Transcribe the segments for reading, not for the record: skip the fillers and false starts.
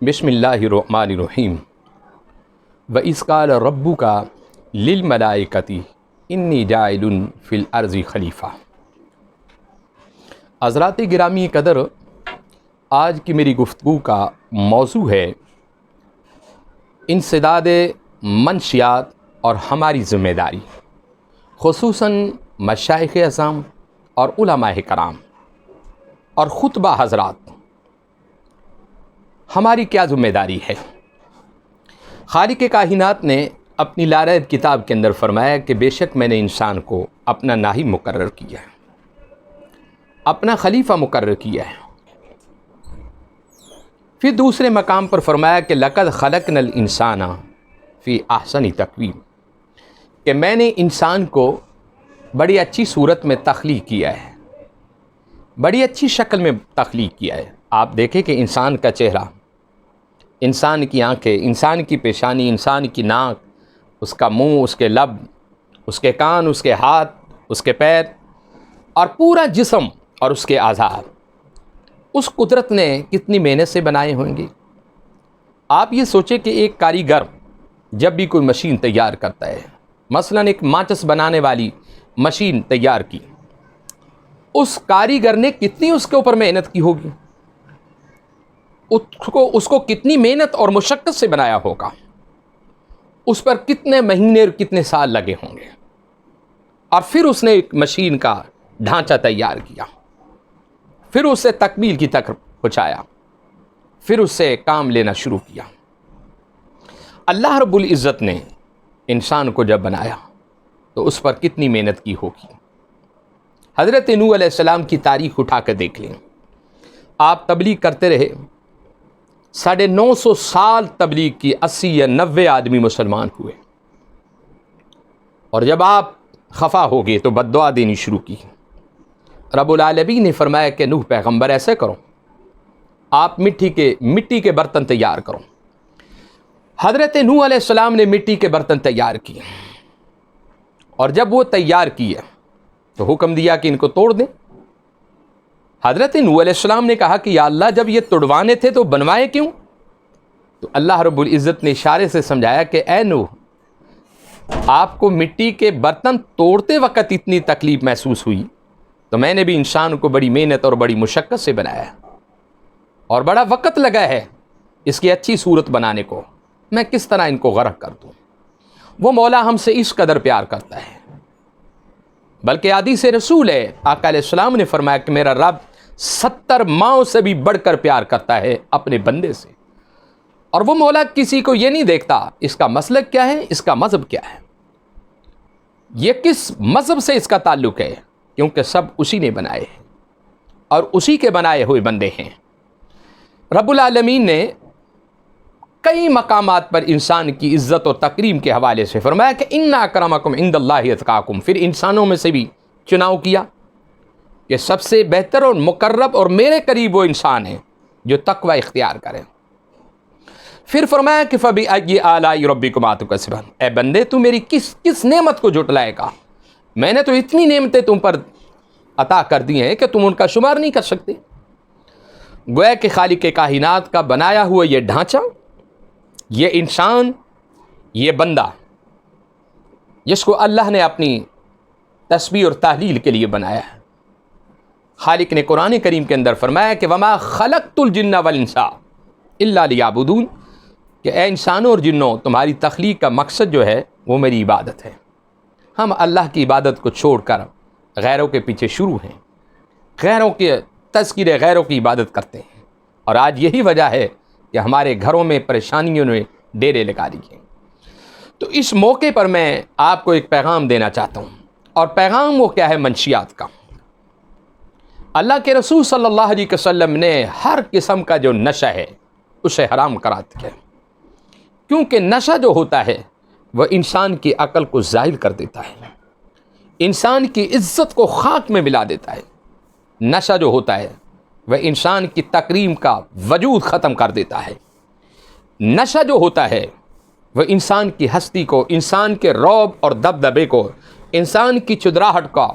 بسم اللہ الرحمن الرحیم وَإِذْ قَالَ رَبُّكَ لِلْمَلَائِكَةِ إِنِّي جَاعِلٌ فِي الْأَرْضِ خلیفہ۔ حضرات گرامی قدر، آج کی میری گفتگو کا موضوع ہے انسداد منشیات اور ہماری ذمہ داری، خصوصاً مشائخ اعظام اور علماء کرام اور خطبہ حضرات، ہماری کیا ذمہ داری ہے؟ خالق کائنات نے اپنی لاریب کتاب کے اندر فرمایا کہ بے شک میں نے انسان کو اپنا نائب مقرر کیا ہے، اپنا خلیفہ مقرر کیا ہے۔ پھر دوسرے مقام پر فرمایا کہ لَقَدْ خَلَقْنَا الْإِنسَانَ فِي أَحْسَنِ تَقْوِيمٍ، کہ میں نے انسان کو بڑی اچھی صورت میں تخلیق کیا ہے، بڑی اچھی شکل میں تخلیق کیا ہے۔ آپ دیکھیں کہ انسان کا چہرہ، انسان کی آنکھیں، انسان کی پیشانی، انسان کی ناک، اس کا منہ، اس کے لب، اس کے کان، اس کے ہاتھ، اس کے پیر اور پورا جسم اور اس کے اعضاء، اس قدرت نے کتنی محنت سے بنائے ہوں گے۔ آپ یہ سوچیں کہ ایک کاریگر جب بھی کوئی مشین تیار کرتا ہے، مثلاً ایک ماچس بنانے والی مشین تیار کی، اس کاریگر نے کتنی اس کے اوپر محنت کی ہوگی، اس کو کتنی محنت اور مشقت سے بنایا ہوگا، اس پر کتنے مہینے اور کتنے سال لگے ہوں گے، اور پھر اس نے ایک مشین کا ڈھانچہ تیار کیا، پھر اسے تکمیل کی تک پہنچایا، پھر اس سے کام لینا شروع کیا۔ اللہ رب العزت نے انسان کو جب بنایا تو اس پر کتنی محنت کی ہوگی۔ حضرت نوح علیہ السلام کی تاریخ اٹھا کر دیکھ لیں، آپ تبلیغ کرتے رہے، 950 سال تبلیغ کی، 80 یا 90 آدمی مسلمان ہوئے، اور جب آپ خفا ہو گئے تو بد دعا دینی شروع کی۔ رب العالمین نے فرمایا کہ نوح پیغمبر ایسے کرو، آپ مٹی کے برتن تیار کرو۔ حضرت نوح علیہ السلام نے مٹی کے برتن تیار کیے، اور جب وہ تیار کیے تو حکم دیا کہ ان کو توڑ دیں۔ حضرت نوح علیہ السلام نے کہا کہ یا اللہ، جب یہ توڑوانے تھے تو بنوائے کیوں؟ تو اللہ رب العزت نے اشارے سے سمجھایا کہ اے نوح، آپ کو مٹی کے برتن توڑتے وقت اتنی تکلیف محسوس ہوئی تو میں نے بھی انسان کو بڑی محنت اور بڑی مشقت سے بنایا ہے، اور بڑا وقت لگا ہے اس کی اچھی صورت بنانے کو، میں کس طرح ان کو غرق کر دوں۔ وہ مولا ہم سے اس قدر پیار کرتا ہے، بلکہ حدیث رسول ہے، آقا علیہ السلام نے فرمایا کہ میرا رب 70 ماؤں سے بھی بڑھ کر پیار کرتا ہے اپنے بندے سے، اور وہ مولا کسی کو یہ نہیں دیکھتا اس کا مسلک کیا ہے، اس کا مذہب کیا ہے، یہ کس مذہب سے اس کا تعلق ہے، کیونکہ سب اسی نے بنائے ہیں اور اسی کے بنائے ہوئے بندے ہیں۔ رب العالمین نے کئی مقامات پر انسان کی عزت و تکریم کے حوالے سے فرمایا کہ ان اکرمکم عند اللہ اتقاکم، پھر انسانوں میں سے بھی چناؤ کیا کہ سب سے بہتر اور مقرب اور میرے قریب وہ انسان ہے جو تقوی اختیار کرے۔ پھر فرمایا کہ فبأی آلاء ربکما تکذبان، اے بندے تو میری کس نعمت کو جھٹلائے گا، میں نے تو اتنی نعمتیں تم پر عطا کر دی ہیں کہ تم ان کا شمار نہیں کر سکتے۔ گویا کہ خالق کائنات کا بنایا ہوا یہ ڈھانچہ، یہ انسان، یہ بندہ جس کو اللہ نے اپنی تسبیح اور تحلیل کے لیے بنایا ہے، خالق نے قرآن کریم کے اندر فرمایا کہ وما خلقت الجن والانس الا لیعبدون، کہ اے انسانوں اور جنوں، تمہاری تخلیق کا مقصد جو ہے وہ میری عبادت ہے۔ ہم اللہ کی عبادت کو چھوڑ کر غیروں کے پیچھے شروع ہیں، غیروں کے تذکرے، غیروں کی عبادت کرتے ہیں، اور آج یہی وجہ ہے کہ ہمارے گھروں میں پریشانیوں نے ڈیرے لگا لیے۔ تو اس موقع پر میں آپ کو ایک پیغام دینا چاہتا ہوں، اور پیغام وہ کیا ہے؟ منشیات کا۔ اللہ کے رسول صلی اللہ علیہ وسلم نے ہر قسم کا جو نشہ ہے اسے حرام قرار دیا، کیونکہ نشہ جو ہوتا ہے وہ انسان کی عقل کو زائل کر دیتا ہے، انسان کی عزت کو خاک میں ملا دیتا ہے۔ نشہ جو ہوتا ہے وہ انسان کی تکریم کا وجود ختم کر دیتا ہے۔ نشہ جو ہوتا ہے وہ انسان کی ہستی کو، انسان کے رعب اور دبدبے کو، انسان کی چدراہٹ کا،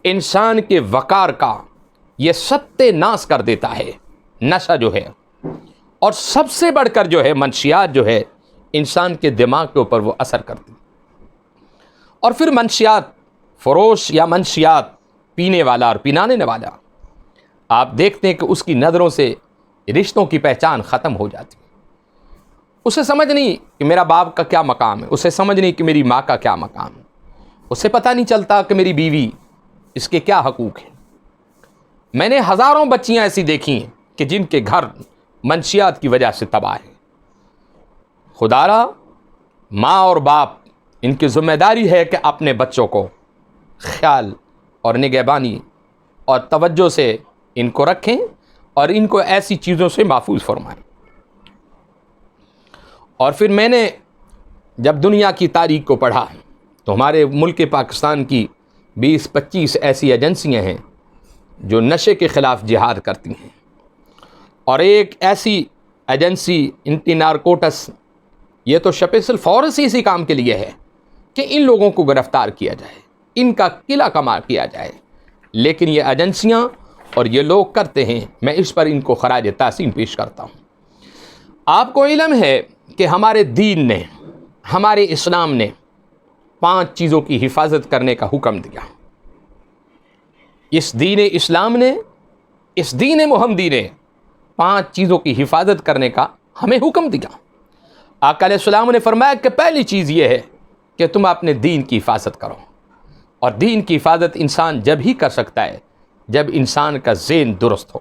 انسان کے وقار کا یہ ستیہ ناش کر دیتا ہے، نشہ جو ہے۔ اور سب سے بڑھ کر جو ہے منشیات جو ہے انسان کے دماغ کے اوپر وہ اثر کرتی. اور پھر منشیات فروش یا منشیات پینے والا اور پینانے والا، آپ دیکھتے ہیں کہ اس کی نظروں سے رشتوں کی پہچان ختم ہو جاتی. اسے سمجھ نہیں کہ میرا باپ کا کیا مقام ہے، اسے سمجھ نہیں کہ میری ماں کا کیا مقام ہے، اسے پتہ نہیں چلتا کہ میری بیوی اس کے کیا حقوق ہیں. میں نے ہزاروں بچیاں ایسی دیکھی ہیں کہ جن کے گھر منشیات کی وجہ سے تباہ ہیں. خدارا ماں اور باپ ان کی ذمہ داری ہے کہ اپنے بچوں کو خیال اور نگہبانی اور توجہ سے ان کو رکھیں اور ان کو ایسی چیزوں سے محفوظ فرمائیں. اور پھر میں نے جب دنیا کی تاریخ کو پڑھا تو ہمارے ملک پاکستان کی 20-25 ایسی ایجنسیاں ہیں جو نشے کے خلاف جہاد کرتی ہیں، اور ایک ایسی ایجنسی اینٹی نارکوٹس، یہ تو اسپیشل فورس اسی کام کے لیے ہے کہ ان لوگوں کو گرفتار کیا جائے، ان کا قلعہ کما کیا جائے. لیکن یہ ایجنسیاں اور یہ لوگ کرتے ہیں، میں اس پر ان کو خراج تحسین پیش کرتا ہوں. آپ کو علم ہے کہ ہمارے دین نے، ہمارے اسلام نے 5 چیزوں کی حفاظت کرنے کا حکم دیا. اس دین اسلام نے، اس دین محمدی نے 5 چیزوں کی حفاظت کرنے کا ہمیں حکم دیا. آقا علیہ السلام نے فرمایا کہ پہلی چیز یہ ہے کہ تم اپنے دین کی حفاظت کرو، اور دین کی حفاظت انسان جب ہی کر سکتا ہے جب انسان کا ذہن درست ہو.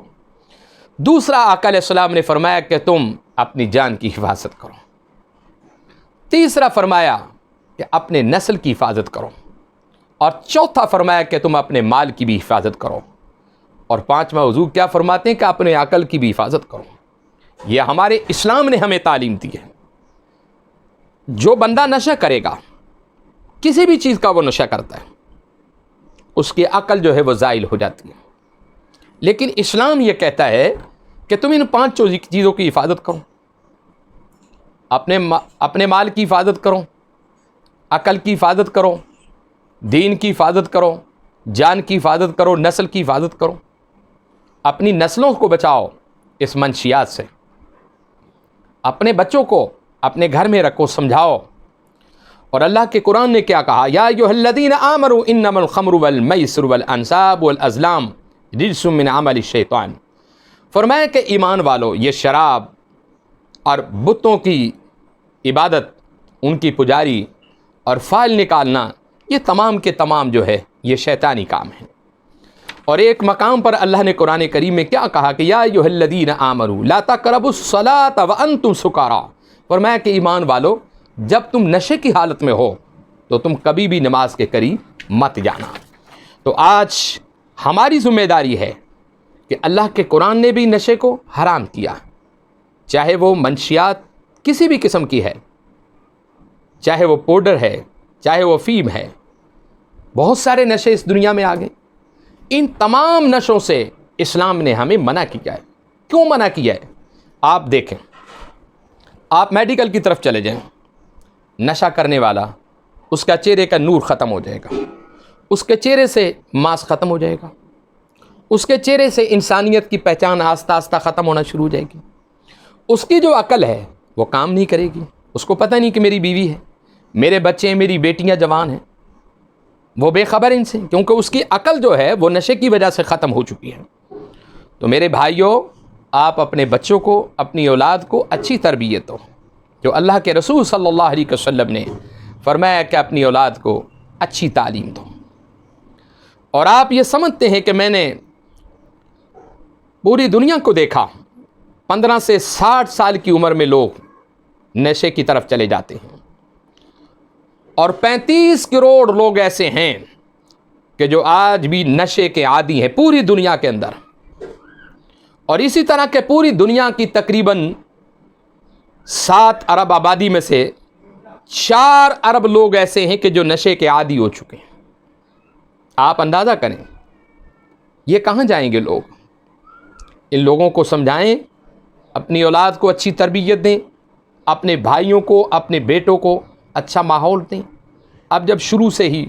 دوسرا آقا علیہ السلام نے فرمایا کہ تم اپنی جان کی حفاظت کرو. تیسرا فرمایا کہ اپنے نسل کی حفاظت کرو. اور چوتھا فرمایا کہ تم اپنے مال کی بھی حفاظت کرو. اور 5واں حضور کیا فرماتے ہیں کہ اپنے عقل کی بھی حفاظت کرو. یہ ہمارے اسلام نے ہمیں تعلیم دی ہے. جو بندہ نشہ کرے گا، کسی بھی چیز کا وہ نشہ کرتا ہے، اس کی عقل جو ہے وہ زائل ہو جاتی ہے. لیکن اسلام یہ کہتا ہے کہ تم ان 5 چیزوں کی حفاظت کرو. اپنے مال کی حفاظت کرو، عقل کی حفاظت کرو، دین کی حفاظت کرو، جان کی حفاظت کرو، نسل کی حفاظت کرو. اپنی نسلوں کو بچاؤ اس منشیات سے. اپنے بچوں کو اپنے گھر میں رکھو، سمجھاؤ. اور اللہ کے قرآن نے کیا کہا؟ یا ایھا الذین آمنوا انما الخمر والمیسر والانصاب والازلام رجس من عمل الشیطان. فرمایا کہ ایمان والو، یہ شراب اور بتوں کی عبادت، ان کی پجاری اور فال نکالنا، یہ تمام کے تمام جو ہے یہ شیطانی کام ہے. اور ایک مقام پر اللہ نے قرآن کریم میں کیا کہا کہ یا ایھا الذین آمنوا لا تقربوا الصلاۃ وانتم سکارا. فرمایا کہ ایمان والو، جب تم نشے کی حالت میں ہو تو تم کبھی بھی نماز کے قریب مت جانا. تو آج ہماری ذمہ داری ہے کہ اللہ کے قرآن نے بھی نشے کو حرام کیا، چاہے وہ منشیات کسی بھی قسم کی ہے، چاہے وہ پاؤڈر ہے، چاہے وہ فیم ہے. بہت سارے نشے اس دنیا میں آ گئے. ان تمام نشوں سے اسلام نے ہمیں منع کیا ہے. کیوں منع کیا ہے؟ آپ دیکھیں، آپ میڈیکل کی طرف چلے جائیں، نشہ کرنے والا، اس کا چہرے کا نور ختم ہو جائے گا، اس کے چہرے سے ماس ختم ہو جائے گا، اس کے چہرے سے انسانیت کی پہچان آہستہ آہستہ ختم ہونا شروع ہو جائے گی. اس کی جو عقل ہے وہ کام نہیں کرے گی. اس کو پتہ نہیں کہ میری بیوی ہے، میرے بچے ہیں، میری بیٹیاں جوان ہیں. وہ بے خبر ان سے، کیونکہ اس کی عقل جو ہے وہ نشے کی وجہ سے ختم ہو چکی ہے. تو میرے بھائیوں، آپ اپنے بچوں کو، اپنی اولاد کو اچھی تربیت دو. جو اللہ کے رسول صلی اللہ علیہ وسلم نے فرمایا کہ اپنی اولاد کو اچھی تعلیم دو. اور آپ یہ سمجھتے ہیں کہ میں نے پوری دنیا کو دیکھا، 15 سے 60 سال کی عمر میں لوگ نشے کی طرف چلے جاتے ہیں، اور 35 کروڑ لوگ ایسے ہیں کہ جو آج بھی نشے کے عادی ہیں پوری دنیا کے اندر. اور اسی طرح کہ پوری دنیا کی تقریباً 7 ارب آبادی میں سے 4 ارب لوگ ایسے ہیں کہ جو نشے کے عادی ہو چکے ہیں. آپ اندازہ کریں یہ کہاں جائیں گے لوگ؟ ان لوگوں کو سمجھائیں، اپنی اولاد کو اچھی تربیت دیں، اپنے بھائیوں کو، اپنے بیٹوں کو اچھا ماحول دیں. اب جب شروع سے ہی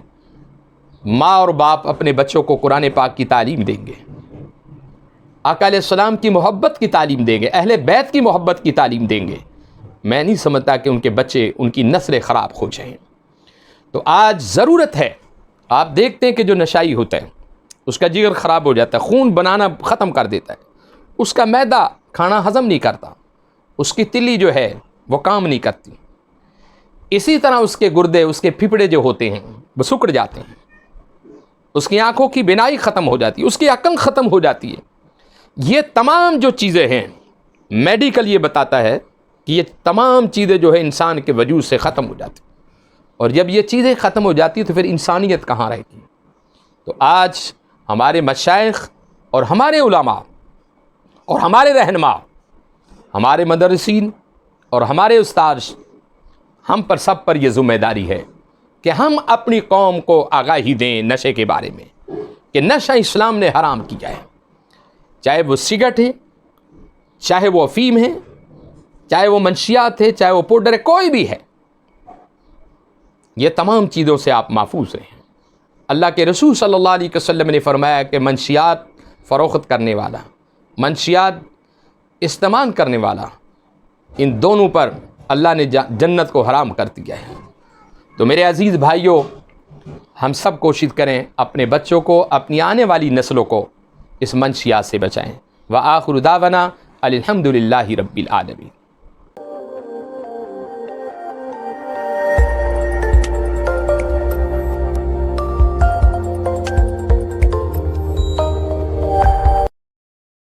ماں اور باپ اپنے بچوں کو قرآن پاک کی تعلیم دیں گے، آقا علیہ السلام کی محبت کی تعلیم دیں گے، اہل بیت کی محبت کی تعلیم دیں گے، میں نہیں سمجھتا کہ ان کے بچے، ان کی نسلیں خراب ہو جائیں۔ تو آج ضرورت ہے، آپ دیکھتے ہیں کہ جو نشائی ہوتا ہے اس کا جگر خراب ہو جاتا ہے، خون بنانا ختم کر دیتا ہے، اس کا معدہ کھانا ہضم نہیں کرتا، اس کی تلی جو ہے وہ کام نہیں کرتی، اسی طرح اس کے گردے، اس کے پھپڑے جو ہوتے ہیں وہ سکڑ جاتے ہیں، اس کی آنکھوں کی بینائی ختم ہو جاتی ہے، اس کی عقل ختم ہو جاتی ہے۔ یہ تمام جو چیزیں ہیں، میڈیکل یہ بتاتا ہے کہ یہ تمام چیزیں جو ہے انسان کے وجود سے ختم ہو جاتی، اور جب یہ چیزیں ختم ہو جاتی تو پھر انسانیت کہاں رہتی؟ تو آج ہمارے مشائخ اور ہمارے علماء اور ہمارے رہنما، ہمارے مدرسین اور ہمارے استاذ، ہم پر سب پر یہ ذمہ داری ہے کہ ہم اپنی قوم کو آگاہی دیں نشے کے بارے میں، کہ نشہ اسلام نے حرام کیا ہے، چاہے وہ سگریٹ ہے، چاہے وہ افیم ہے، چاہے وہ منشیات ہے، چاہے وہ پاؤڈر ہے، کوئی بھی ہے، یہ تمام چیزوں سے آپ محفوظ رہیں۔ اللہ کے رسول صلی اللہ علیہ وسلم نے فرمایا کہ منشیات فروخت کرنے والا، منشیات استعمال کرنے والا، ان دونوں پر اللہ نے جنت کو حرام کر دیا ہے۔ تو میرے عزیز بھائیوں، ہم سب کوشش کریں اپنے بچوں کو، اپنی آنے والی نسلوں کو اس منشیات سے بچائیں۔ وآخر دعوانا الحمدللہ رب العالمین۔